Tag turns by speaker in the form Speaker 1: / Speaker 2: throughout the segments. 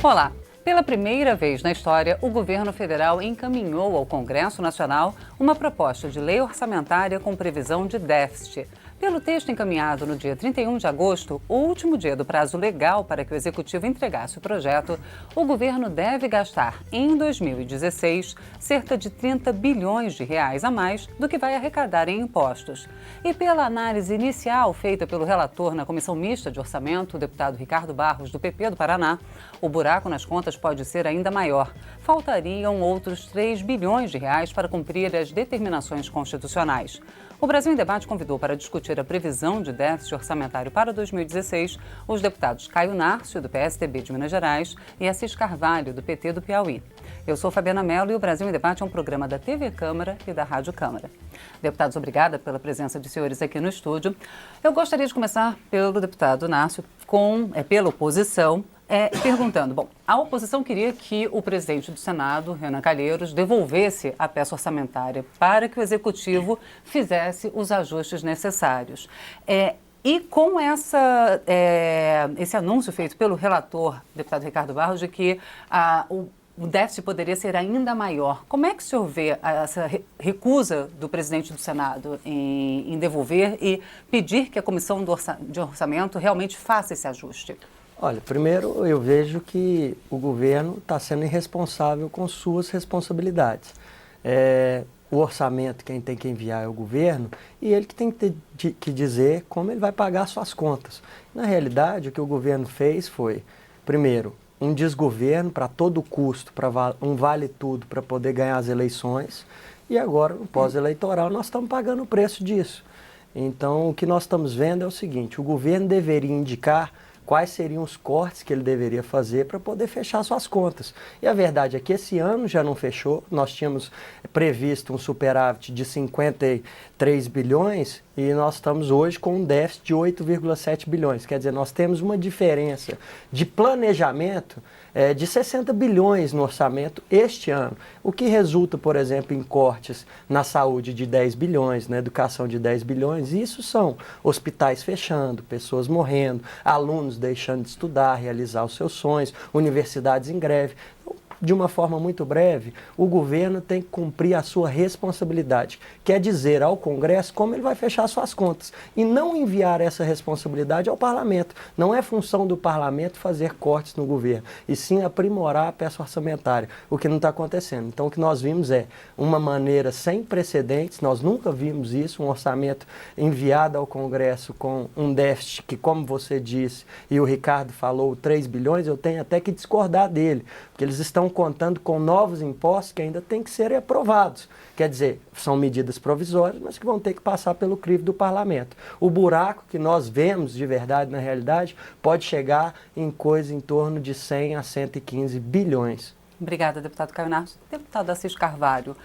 Speaker 1: Olá! Pela primeira vez na história, o governo federal encaminhou ao Congresso Nacional uma proposta de lei orçamentária com previsão de déficit. Pelo texto encaminhado no dia 31 de agosto, o último dia do prazo legal para que o Executivo entregasse o projeto, o governo deve gastar, em 2016, cerca de 30 bilhões de reais a mais do que vai arrecadar em impostos. E pela análise inicial feita pelo relator na Comissão Mista de Orçamento, o deputado Ricardo Barros, do PP do Paraná, o buraco nas contas pode ser ainda maior. Faltariam outros 3 bilhões de reais para cumprir as determinações constitucionais. O Brasil em Debate convidou para discutir a previsão de déficit orçamentário para 2016 os deputados Caio Nárcio, do PSDB de Minas Gerais, e Assis Carvalho, do PT do Piauí. Eu sou Fabiana Mello e o Brasil em Debate é um programa da TV Câmara e da Rádio Câmara. Deputados, obrigada pela presença de senhores aqui no estúdio. Eu gostaria de começar pelo deputado Nárcio, pela oposição, perguntando, a oposição queria que o presidente do Senado, Renan Calheiros, devolvesse a peça orçamentária para que o Executivo fizesse os ajustes necessários. E com esse anúncio feito pelo relator, deputado Ricardo Barros, de que o déficit poderia ser ainda maior, como é que o senhor vê essa recusa do presidente do Senado em devolver e pedir que a Comissão de Orçamento realmente faça esse ajuste?
Speaker 2: Olha, primeiro eu vejo que o governo está sendo irresponsável com suas responsabilidades. O orçamento quem tem que enviar é o governo e ele que tem que dizer como ele vai pagar suas contas. Na realidade, o que o governo fez foi, primeiro, um desgoverno para todo custo, para um vale-tudo para poder ganhar as eleições e agora, no pós-eleitoral, nós estamos pagando o preço disso. Então, o que nós estamos vendo é o seguinte, o governo deveria indicar quais seriam os cortes que ele deveria fazer para poder fechar suas contas. E a verdade é que esse ano já não fechou, nós tínhamos previsto um superávit de 53 bilhões e nós estamos hoje com um déficit de 8,7 bilhões. Quer dizer, nós temos uma diferença de planejamento de 60 bilhões no orçamento este ano, o que resulta, por exemplo, em cortes na saúde de 10 bilhões, na educação de 10 bilhões, e isso são hospitais fechando, pessoas morrendo, alunos deixando de estudar, realizar os seus sonhos, universidades em greve. De uma forma muito breve, o governo tem que cumprir a sua responsabilidade, que é dizer ao Congresso como ele vai fechar suas contas e não enviar essa responsabilidade ao Parlamento. Não é função do Parlamento fazer cortes no governo, e sim aprimorar a peça orçamentária, o que não está acontecendo. Então o que nós vimos é uma maneira sem precedentes, nós nunca vimos isso, um orçamento enviado ao Congresso com um déficit que, como você disse, e o Ricardo falou, 3 bilhões, eu tenho até que discordar dele, porque eles estão contando com novos impostos que ainda têm que serem aprovados. Quer dizer, são medidas provisórias, mas que vão ter que passar pelo crivo do parlamento. O buraco que nós vemos de verdade, na realidade, pode chegar em coisa em torno de 100 a 115 bilhões.
Speaker 1: Obrigada, deputado Caio Nárcio. Deputado Assis Carvalho,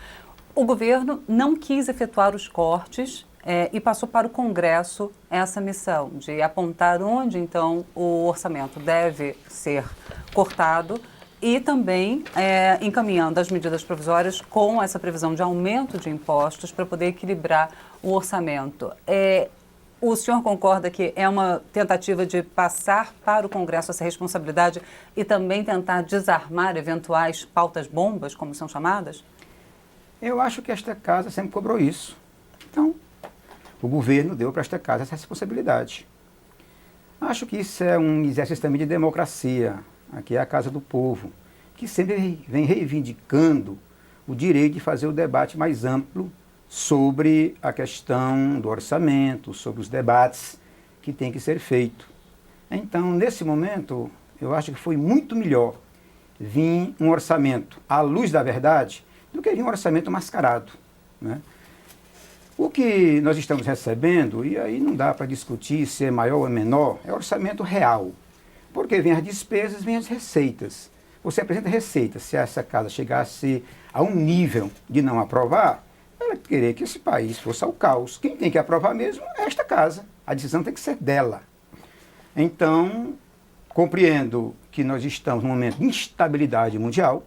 Speaker 1: o governo não quis efetuar os cortes e passou para o Congresso essa missão de apontar onde, então, o orçamento deve ser cortado, e também encaminhando as medidas provisórias com essa previsão de aumento de impostos para poder equilibrar o orçamento. O senhor concorda que é uma tentativa de passar para o Congresso essa responsabilidade e também tentar desarmar eventuais pautas-bombas, como são chamadas?
Speaker 3: Eu acho que esta casa sempre cobrou isso. Então, o governo deu para esta casa essa responsabilidade. Acho que isso é um exercício também de democracia. Aqui é a Casa do Povo, que sempre vem reivindicando o direito de fazer o debate mais amplo sobre a questão do orçamento, sobre os debates que tem que ser feito. Então, nesse momento, eu acho que foi muito melhor vir um orçamento à luz da verdade do que vir um orçamento mascarado, né? O que nós estamos recebendo, e aí não dá para discutir se é maior ou menor, é orçamento real. Porque vem as despesas, vem as receitas. Você apresenta receitas. Se essa casa chegasse a um nível de não aprovar, ela querer que esse país fosse ao caos. Quem tem que aprovar mesmo é esta casa. A decisão tem que ser dela. Então, Compreendo que nós estamos num momento de instabilidade mundial.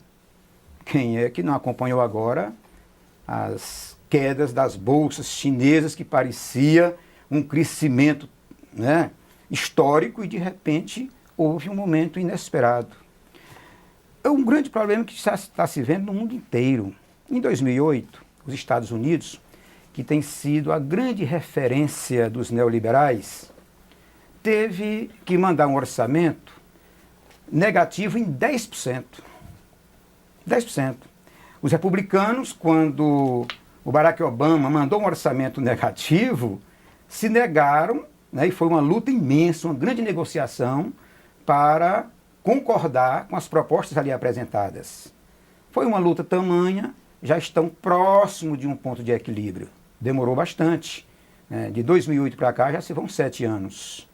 Speaker 3: Quem é que não acompanhou agora as quedas das bolsas chinesas, que parecia um crescimento, né, histórico, e de repente houve um momento inesperado. É um grande problema que está se vendo no mundo inteiro. Em 2008, os Estados Unidos, que tem sido a grande referência dos neoliberais, teve que mandar um orçamento negativo em 10%. 10%. Os republicanos, quando o Barack Obama mandou um orçamento negativo, se negaram, né, e foi uma luta imensa, uma grande negociação para concordar com as propostas ali apresentadas. Foi uma luta tamanha, já estão próximo de um ponto de equilíbrio. Demorou bastante, né? De 2008 para cá já se vão 7 anos.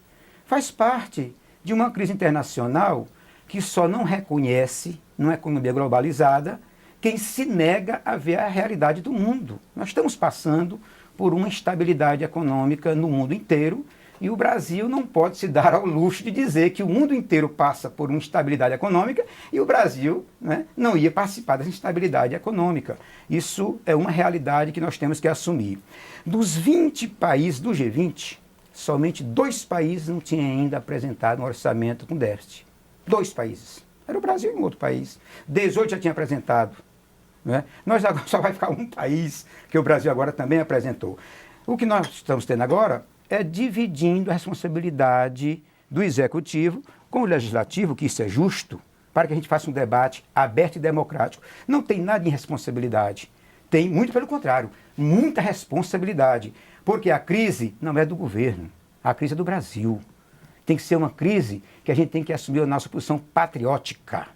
Speaker 3: Faz parte de uma crise internacional que só não reconhece, numa economia globalizada, quem se nega a ver a realidade do mundo. Nós estamos passando por uma instabilidade econômica no mundo inteiro, e o Brasil não pode se dar ao luxo de dizer que o mundo inteiro passa por uma instabilidade econômica e o Brasil, né, não ia participar dessa instabilidade econômica. Isso é uma realidade que nós temos que assumir. Dos 20 países do G20, somente 2 países não tinham ainda apresentado um orçamento com déficit. 2 países. Era o Brasil e um outro país. 18 já tinha apresentado. Né? Nós agora só vai ficar um país que o Brasil agora também apresentou. O que nós estamos tendo agora é dividindo a responsabilidade do Executivo com o Legislativo, que isso é justo, para que a gente faça um debate aberto e democrático. Não tem nada de irresponsabilidade. Tem, muito pelo contrário, muita responsabilidade. Porque a crise não é do governo, a crise é do Brasil. Tem que ser uma crise que a gente tem que assumir a nossa posição patriótica.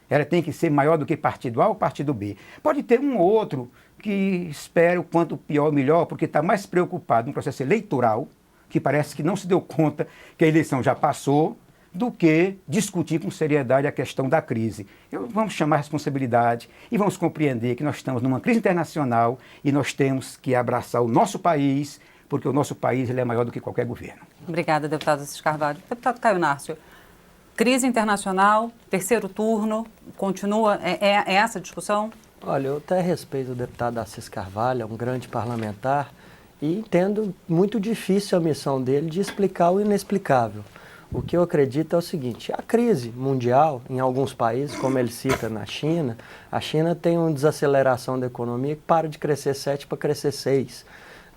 Speaker 3: Ela tem que ser maior do que partido A ou partido B. Pode ter um ou outro que espere o quanto pior ou melhor, porque está mais preocupado no processo eleitoral, que parece que não se deu conta que a eleição já passou, do que discutir com seriedade a questão da crise. Vamos chamar a responsabilidade e vamos compreender que nós estamos numa crise internacional e nós temos que abraçar o nosso país, porque o nosso país ele é maior do que qualquer governo.
Speaker 1: Obrigada, deputado Assis Carvalho. Deputado Caio Nárcio, crise internacional, terceiro turno, continua, é essa a discussão?
Speaker 2: Olha, eu até respeito o deputado Assis Carvalho, é um grande parlamentar, e entendo muito difícil a missão dele de explicar o inexplicável. O que eu acredito é o seguinte: a crise mundial, em alguns países, como ele cita na China, a China tem uma desaceleração da economia que para de crescer 7 para crescer 6.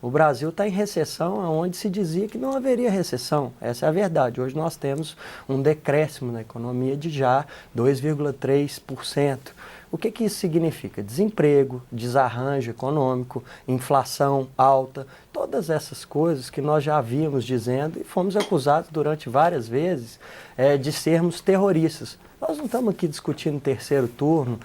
Speaker 2: O Brasil está em recessão, onde se dizia que não haveria recessão. Essa é a verdade. Hoje nós temos um decréscimo na economia de já 2,3%. O que isso significa? Desemprego, desarranjo econômico, inflação alta, todas essas coisas que nós já havíamos dizendo e fomos acusados durante várias vezes de sermos terroristas. Nós não estamos aqui discutindo terceiro turno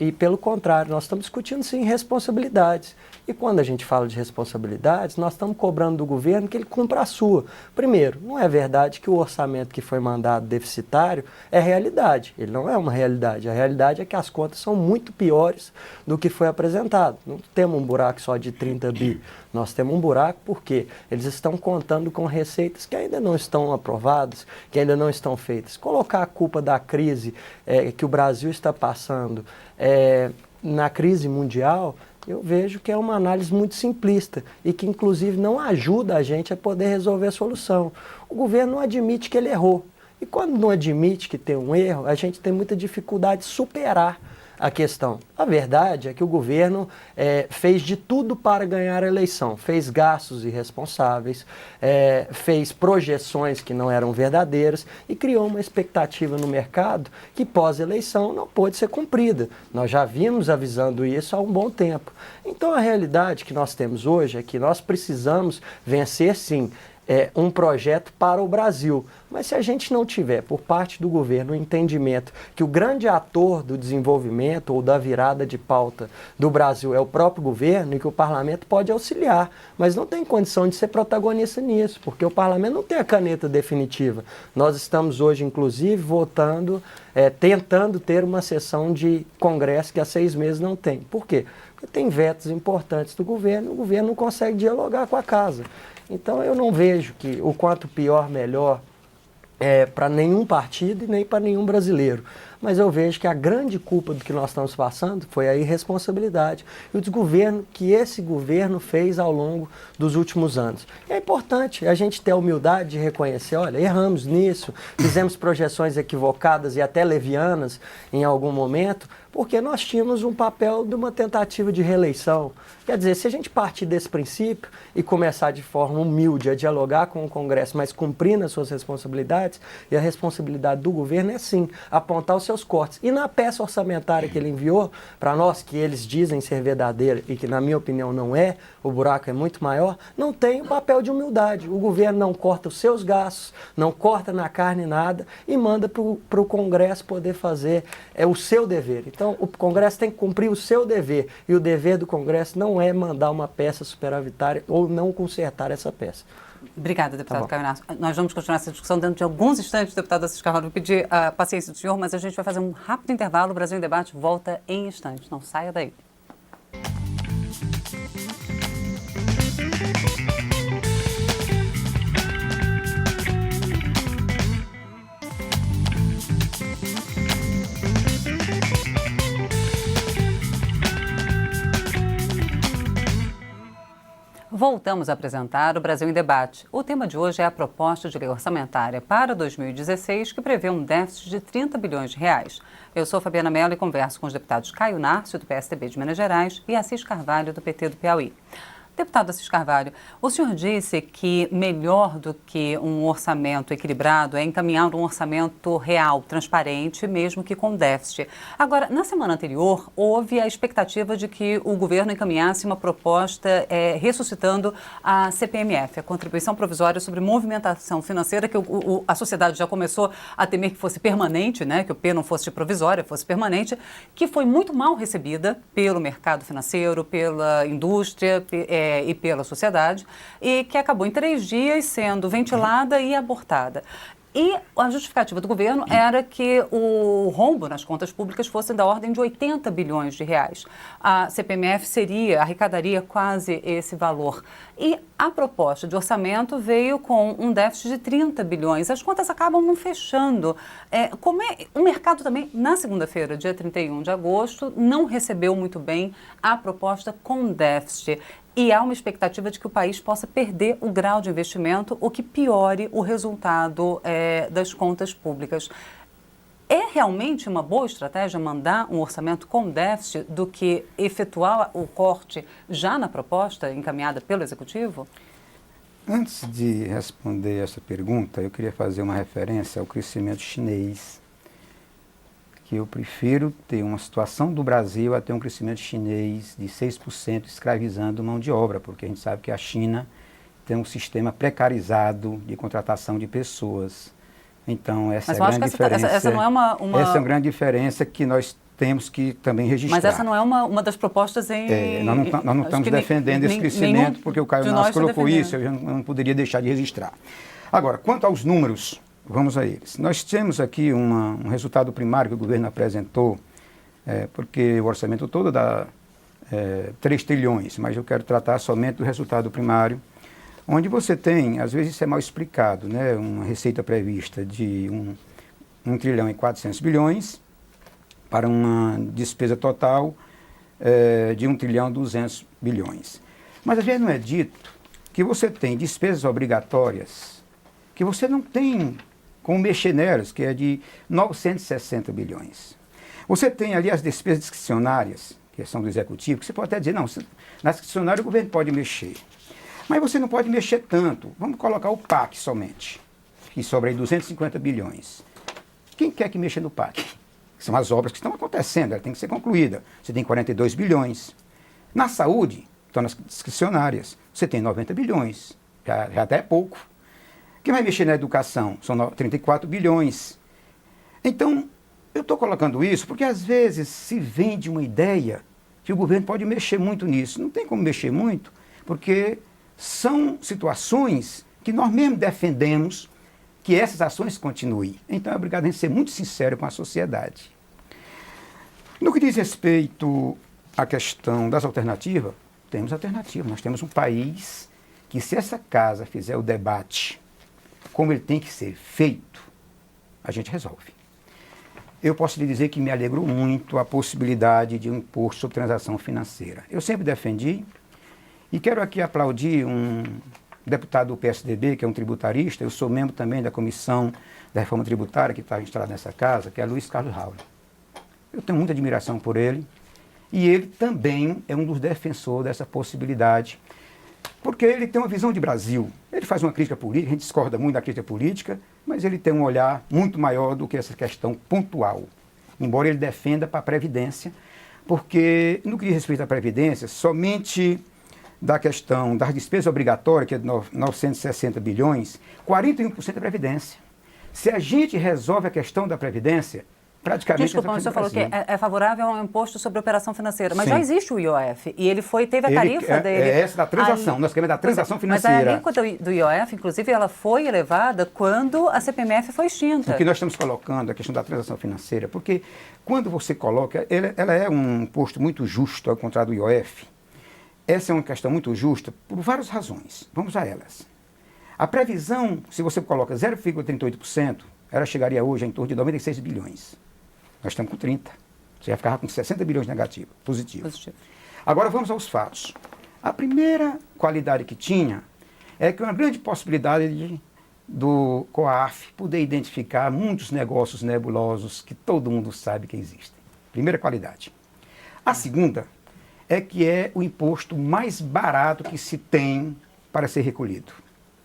Speaker 2: e, pelo contrário, nós estamos discutindo, sim, responsabilidades. E quando a gente fala de responsabilidades, nós estamos cobrando do governo que ele cumpra a sua. Primeiro, não é verdade que o orçamento que foi mandado deficitário é realidade. Ele não é uma realidade. A realidade é que as contas são muito piores do que foi apresentado. Não temos um buraco só de 30 bi. Nós temos um buraco porque eles estão contando com receitas que ainda não estão aprovadas, que ainda não estão feitas. Colocar a culpa da crise que o Brasil está passando na crise mundial, eu vejo que é uma análise muito simplista e que, inclusive, não ajuda a gente a poder resolver a solução. O governo não admite que ele errou. E quando não admite que tem um erro, a gente tem muita dificuldade de superar a questão. A verdade é que o governo fez de tudo para ganhar a eleição. Fez gastos irresponsáveis, fez projeções que não eram verdadeiras e criou uma expectativa no mercado que pós-eleição não pôde ser cumprida. Nós já vimos avisando isso há um bom tempo. Então a realidade que nós temos hoje é que nós precisamos vencer, sim, um projeto para o Brasil. Mas se a gente não tiver, por parte do governo, o entendimento que o grande ator do desenvolvimento ou da virada de pauta do Brasil é o próprio governo e que o parlamento pode auxiliar, mas não tem condição de ser protagonista nisso, porque o parlamento não tem a caneta definitiva. Nós estamos hoje, inclusive, votando, tentando ter uma sessão de Congresso que há 6 meses não tem. Por quê? Porque tem vetos importantes do governo, o governo não consegue dialogar com a casa. Então eu não vejo que o quanto pior, melhor para nenhum partido e nem para nenhum brasileiro. Mas eu vejo que a grande culpa do que nós estamos passando foi a irresponsabilidade e o desgoverno que esse governo fez ao longo dos últimos anos. E é importante a gente ter a humildade de reconhecer, olha, erramos nisso, fizemos projeções equivocadas e até levianas em algum momento, porque nós tínhamos um papel de uma tentativa de reeleição. Quer dizer, se a gente partir desse princípio e começar de forma humilde a dialogar com o Congresso, mas cumprindo as suas responsabilidades, e a responsabilidade do governo é sim apontar os seus cortes. E na peça orçamentária que ele enviou para nós, que eles dizem ser verdadeira e que na minha opinião não é, o buraco é muito maior, não tem o papel de humildade. O governo não corta os seus gastos, não corta na carne nada e manda para o Congresso poder fazer o seu dever. Então o Congresso tem que cumprir o seu dever e o dever do Congresso não é mandar uma peça superavitária ou não consertar essa peça.
Speaker 1: Obrigada, deputado Caio Inácio. Nós vamos continuar essa discussão dentro de alguns instantes, deputado Assis Carvalho. Vou pedir a paciência do senhor, mas a gente vai fazer um rápido intervalo. O Brasil em Debate volta em instantes. Não saia daí. Voltamos a apresentar o Brasil em Debate. O tema de hoje é a proposta de lei orçamentária para 2016, que prevê um déficit de 30 bilhões de reais. Eu sou Fabiana Mello e converso com os deputados Caio Inácio, do PSDB de Minas Gerais, e Assis Carvalho, do PT do Piauí. Deputado Assis Carvalho, o senhor disse que melhor do que um orçamento equilibrado é encaminhar um orçamento real, transparente, mesmo que com déficit. Agora, na semana anterior, houve a expectativa de que o governo encaminhasse uma proposta ressuscitando a CPMF, a Contribuição Provisória sobre Movimentação Financeira, que a sociedade já começou a temer que fosse permanente, né, que o P não fosse provisória, fosse permanente, que foi muito mal recebida pelo mercado financeiro, pela indústria, e pela sociedade, e que acabou em 3 dias sendo ventilada e abortada. E a justificativa do governo era que o rombo nas contas públicas fosse da ordem de 80 bilhões de reais. A CPMF arrecadaria quase esse valor. E a proposta de orçamento veio com um déficit de 30 bilhões. As contas acabam não fechando. O mercado também, na segunda-feira, dia 31 de agosto, não recebeu muito bem a proposta com déficit. E há uma expectativa de que o país possa perder o grau de investimento, o que piore o resultado das contas públicas. É realmente uma boa estratégia mandar um orçamento com déficit do que efetuar o corte já na proposta encaminhada pelo Executivo?
Speaker 3: Antes de responder essa pergunta, eu queria fazer uma referência ao crescimento chinês, que eu prefiro ter uma situação do Brasil a ter um crescimento chinês de 6% escravizando mão de obra, porque a gente sabe que a China tem um sistema precarizado de contratação de pessoas. Então, essa é a grande diferença.
Speaker 1: Essa não é uma...
Speaker 3: Essa é uma grande diferença que nós temos que também registrar.
Speaker 1: Mas essa não é uma das propostas em...
Speaker 3: Nós não estamos defendendo esse crescimento, porque o Caio Inácio colocou isso, eu não poderia deixar de registrar. Agora, quanto aos números, vamos a eles. Nós temos aqui um resultado primário que o governo apresentou, porque o orçamento todo dá 3 trilhões, mas eu quero tratar somente do resultado primário, onde você tem, às vezes isso é mal explicado, né, uma receita prevista de 1 trilhão e 400 bilhões para uma despesa total de 1 trilhão e 200 bilhões. Mas às vezes não é dito que você tem despesas obrigatórias que você não tem como mexer nelas, que é de 960 bilhões. Você tem ali as despesas discricionárias, que são do Executivo, que você pode até dizer, não, na discricionária o governo pode mexer. Mas você não pode mexer tanto. Vamos colocar o PAC somente, que sobra aí 250 bilhões. Quem quer que mexa no PAC? São as obras que estão acontecendo, ela tem que ser concluída. Você tem 42 bilhões. Na saúde, estão nas discricionárias, você tem 90 bilhões, já até é pouco. Quem vai mexer na educação? São 34 bilhões. Então, eu estou colocando isso porque às vezes se vende uma ideia que o governo pode mexer muito nisso. Não tem como mexer muito, porque são situações que nós mesmos defendemos que essas ações continuem. Então é obrigado a gente ser muito sincero com a sociedade. No que diz respeito à questão das alternativas, temos alternativas. Nós temos um país que, se essa casa fizer o debate como ele tem que ser feito, a gente resolve. Eu posso lhe dizer que me alegrou muito a possibilidade de um imposto sobre transação financeira. Eu sempre defendi, e quero aqui aplaudir um deputado do PSDB, que é um tributarista. Eu sou membro também da Comissão da Reforma Tributária, que está instalada nessa casa, que é Luiz Carlos Raul. Eu tenho muita admiração por ele, e ele também é um dos defensores dessa possibilidade, porque ele tem uma visão de Brasil. Ele faz uma crítica política, a gente discorda muito da crítica política, mas ele tem um olhar muito maior do que essa questão pontual. Embora ele defenda para a Previdência, porque no que diz respeito à Previdência, somente da questão das despesas obrigatórias, que é de 960 bilhões, 41% é Previdência. Se a gente resolve a questão da Previdência, praticamente...
Speaker 1: Desculpa, mas você falou que é favorável ao imposto sobre operação financeira, mas
Speaker 3: Sim.
Speaker 1: já existe o IOF, e ele teve a tarifa dele...
Speaker 3: É essa da transação, nós queremos da transação financeira.
Speaker 1: Mas a alíquota do IOF, inclusive, ela foi elevada quando a CPMF foi extinta.
Speaker 3: O que nós estamos colocando, a questão da transação financeira, porque quando você coloca, ela é um imposto muito justo, ao contrário do IOF. Essa é uma questão muito justa por várias razões. Vamos a elas. A previsão, se você coloca 0,38%, ela chegaria hoje a em torno de 96 bilhões. Nós estamos com 30. Você ia ficar com 60 bilhões negativo, positivo. Agora vamos aos fatos. A primeira qualidade que tinha é que uma grande possibilidade do COAF poder identificar muitos negócios nebulosos que todo mundo sabe que existem. Primeira qualidade. A segunda é que é o imposto mais barato que se tem para ser recolhido.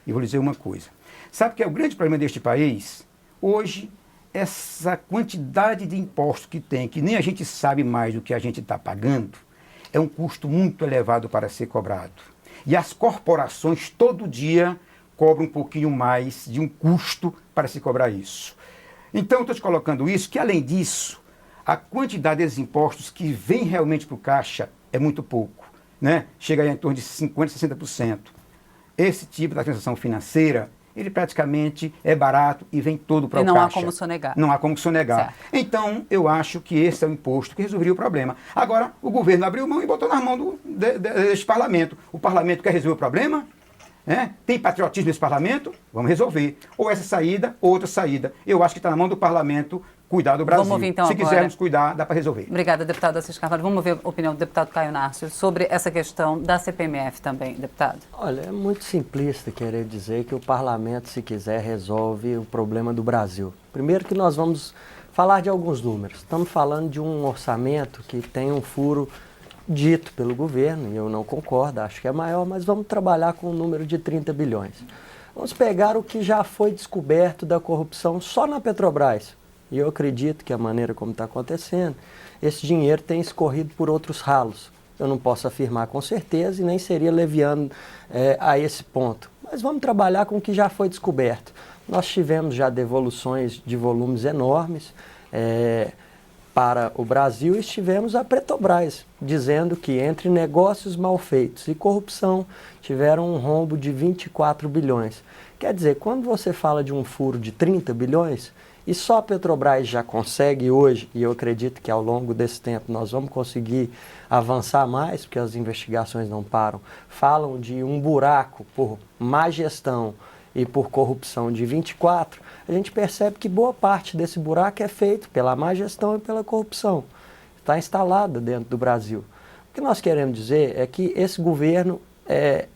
Speaker 3: E vou lhe dizer uma coisa. Sabe que é o grande problema deste país? Hoje, essa quantidade de impostos que tem, que nem a gente sabe mais do que a gente está pagando, é um custo muito elevado para ser cobrado. E as corporações todo dia cobram um pouquinho mais de um custo para se cobrar isso. Então, eu estou te colocando isso, que além disso, a quantidade desses impostos que vem realmente para o caixa é muito pouco, né? Chega a em torno de 50%, 60%. Esse tipo da transação financeira, ele praticamente é barato e vem todo para o caixa.
Speaker 1: E não há como sonegar.
Speaker 3: Não há como sonegar.
Speaker 1: Certo.
Speaker 3: Então, eu acho que esse é o imposto que resolveria o problema. Agora, o governo abriu mão e botou na mão deste parlamento. O parlamento quer resolver o problema? Tem patriotismo nesse parlamento? Vamos resolver. Ou essa saída, ou outra saída. Eu acho que está na mão do parlamento cuidar do Brasil.
Speaker 1: Vamos ouvir, então,
Speaker 3: Se
Speaker 1: agora.
Speaker 3: quisermos cuidar, dá para resolver.
Speaker 1: Obrigada, deputado Assis Carvalho. Vamos ver a opinião do deputado Caio Narcio sobre essa questão da CPMF também, deputado.
Speaker 2: Olha, é muito simplista querer dizer que o parlamento, se quiser, resolve o problema do Brasil. Primeiro que nós vamos falar de alguns números. Estamos falando de um orçamento que tem um furo dito pelo governo, e eu não concordo, acho que é maior, mas vamos trabalhar com um número de 30 bilhões. Vamos pegar o que já foi descoberto da corrupção só na Petrobras. E eu acredito que a maneira como está acontecendo, esse dinheiro tem escorrido por outros ralos. Eu não posso afirmar com certeza e nem seria leviano a esse ponto. Mas vamos trabalhar com o que já foi descoberto. Nós tivemos já devoluções de volumes enormes para o Brasil e tivemos a Petrobras dizendo que entre negócios mal feitos e corrupção tiveram um rombo de 24 bilhões. Quer dizer, quando você fala de um furo de 30 bilhões, e só a Petrobras já consegue hoje, e eu acredito que ao longo desse tempo nós vamos conseguir avançar mais, porque as investigações não param, falam de um buraco por má gestão e por corrupção de 24, a gente percebe que boa parte desse buraco é feito pela má gestão e pela corrupção. Está instalada dentro do Brasil. O que nós queremos dizer é que esse governo,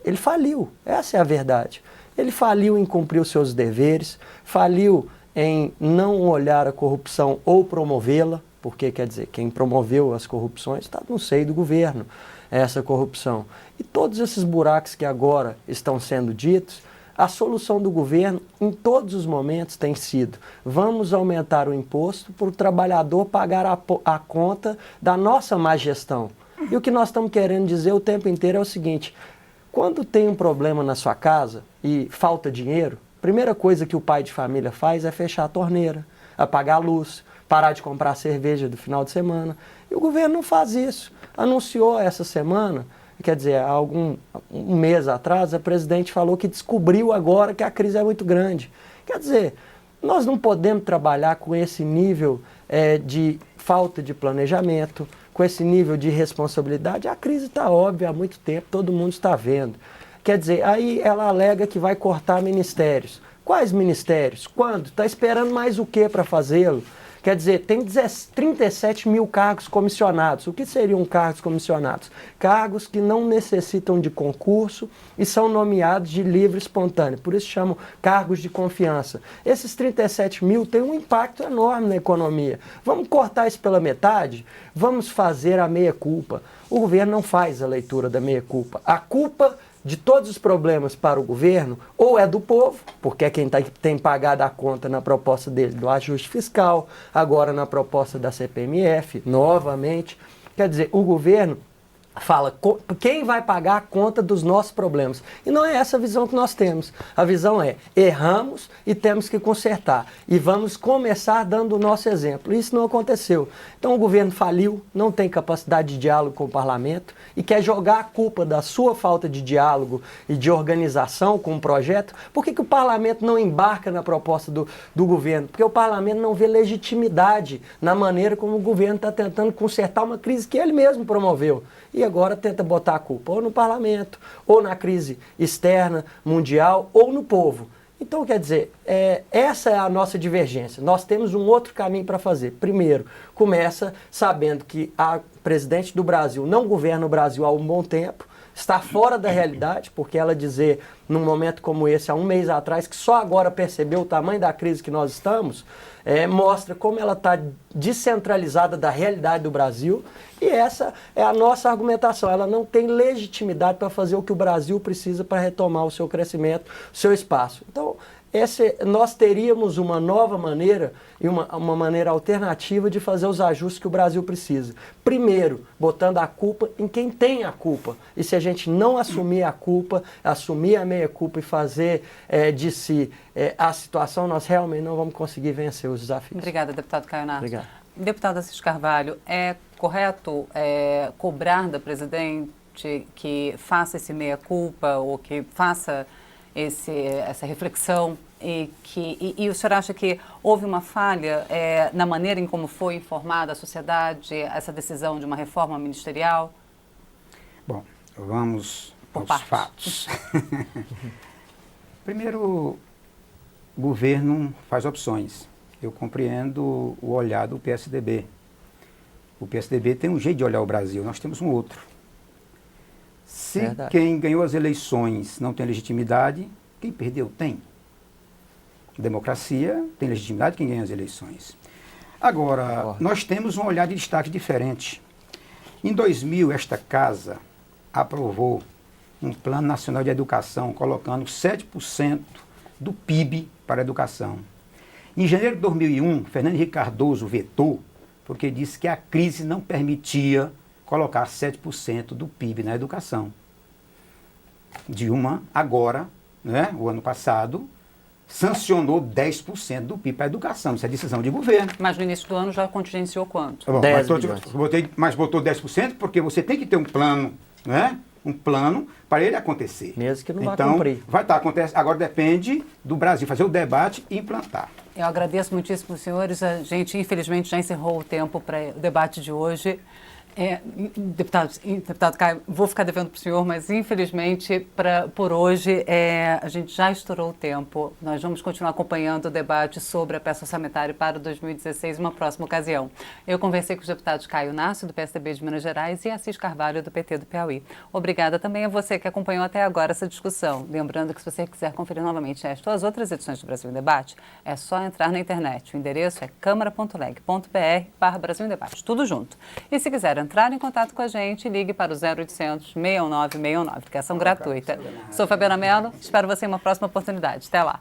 Speaker 2: ele faliu, essa é a verdade. Ele faliu em cumprir os seus deveres, faliu em não olhar a corrupção ou promovê-la, porque, quer dizer, quem promoveu as corrupções está no seio do governo, essa corrupção. E todos esses buracos que agora estão sendo ditos, a solução do governo, em todos os momentos, tem sido: vamos aumentar o imposto para o trabalhador pagar a conta da nossa má gestão. E o que nós estamos querendo dizer o tempo inteiro é o seguinte: quando tem um problema na sua casa e falta dinheiro, a primeira coisa que o pai de família faz é fechar a torneira, apagar a luz, parar de comprar cerveja do final de semana. E o governo não faz isso. Anunciou essa semana, quer dizer, há um mês atrás, a presidente falou que descobriu agora que a crise é muito grande. Quer dizer, nós não podemos trabalhar com esse nível de falta de planejamento, com esse nível de responsabilidade. A crise está óbvia há muito tempo, todo mundo está vendo. Quer dizer, aí ela alega que vai cortar ministérios. Quais ministérios? Quando? Está esperando mais o que para fazê-lo? Quer dizer, tem 37 mil cargos comissionados. O que seriam cargos comissionados? Cargos que não necessitam de concurso e são nomeados de livre e espontâneo. Por isso chamam cargos de confiança. Esses 37 mil têm um impacto enorme na economia. Vamos cortar isso pela metade? Vamos fazer a meia-culpa. O governo não faz a leitura da meia-culpa. A culpa de todos os problemas para o governo, ou é do povo, porque é quem tem pagado a conta na proposta dele do ajuste fiscal, agora na proposta da CPMF, novamente. Quer dizer, o governo fala quem vai pagar a conta dos nossos problemas. E não é essa a visão que nós temos. A visão é, erramos e temos que consertar. E vamos começar dando o nosso exemplo. Isso não aconteceu. Então o governo faliu, não tem capacidade de diálogo com o parlamento e quer jogar a culpa da sua falta de diálogo e de organização com o projeto. Por que o parlamento não embarca na proposta do governo? Porque o parlamento não vê legitimidade na maneira como o governo está tentando consertar uma crise que ele mesmo promoveu. E agora tenta botar a culpa ou no parlamento, ou na crise externa, mundial, ou no povo. Então, quer dizer, essa é a nossa divergência. Nós temos um outro caminho para fazer. Primeiro, começa sabendo que a presidente do Brasil não governa o Brasil há um bom tempo, está fora da realidade, porque ela dizer, num momento como esse, há um mês atrás, que só agora percebeu o tamanho da crise que nós estamos, mostra como ela está descentralizada da realidade do Brasil, e essa é a nossa argumentação. Ela não tem legitimidade para fazer o que o Brasil precisa para retomar o seu crescimento, o seu espaço. Então, nós teríamos uma nova maneira e uma maneira alternativa de fazer os ajustes que o Brasil precisa. Primeiro, botando a culpa em quem tem a culpa. E se a gente não assumir a culpa, assumir a meia-culpa e fazer de si a situação, nós realmente não vamos conseguir vencer os desafios.
Speaker 1: Obrigada, deputado Caio Nardo.
Speaker 2: Obrigado.
Speaker 1: Deputado Assis Carvalho, é correto cobrar da presidente que faça esse meia-culpa ou que faça essa reflexão e o senhor acha que houve uma falha na maneira em como foi informada a sociedade essa decisão de uma reforma ministerial?
Speaker 3: Bom, vamos aos fatos. Primeiro, o governo faz opções. Eu compreendo o olhar do PSDB. O PSDB tem um jeito de olhar o Brasil, nós temos um outro. Se Verdade. Quem ganhou as eleições não tem legitimidade, quem perdeu tem. Democracia tem legitimidade quem ganha as eleições. Agora, nós temos um olhar de destaque diferente. Em 2000, esta casa aprovou um Plano Nacional de Educação, colocando 7% do PIB para a educação. Em janeiro de 2001, Fernando Henrique Cardoso vetou, porque disse que a crise não permitia colocar 7% do PIB na educação. Dilma, agora, o ano passado, sancionou 10% do PIB para a educação. Isso é decisão de governo.
Speaker 1: Mas no início do ano já contingenciou quanto?
Speaker 3: Bom, mas botou 10% porque você tem que ter um plano, um plano para ele acontecer.
Speaker 2: Mesmo que não vá cumprir.
Speaker 3: Vai estar acontecendo. Agora depende do Brasil fazer o debate e implantar.
Speaker 1: Eu agradeço muitíssimo, senhores. A gente, infelizmente, já encerrou o tempo para o debate de hoje. Deputado Caio, vou ficar devendo para o senhor, mas infelizmente por hoje a gente já estourou o tempo. Nós vamos continuar acompanhando o debate sobre a peça orçamentária para 2016 em uma próxima ocasião. Eu conversei com os deputados Caio Nardo, do PSDB de Minas Gerais, e Assis Carvalho, do PT do Piauí. Obrigada também a você que acompanhou até agora essa discussão. Lembrando que se você quiser conferir novamente esta ou as outras edições do Brasil em Debate, é só entrar na internet. O endereço é câmara.leg.br/Brasil em Debate, tudo junto. E se quiser entrar em contato com a gente, ligue para o 0800 69 69, ligação gratuita. Sou Fabiana Mello, espero você em uma próxima oportunidade. Até lá.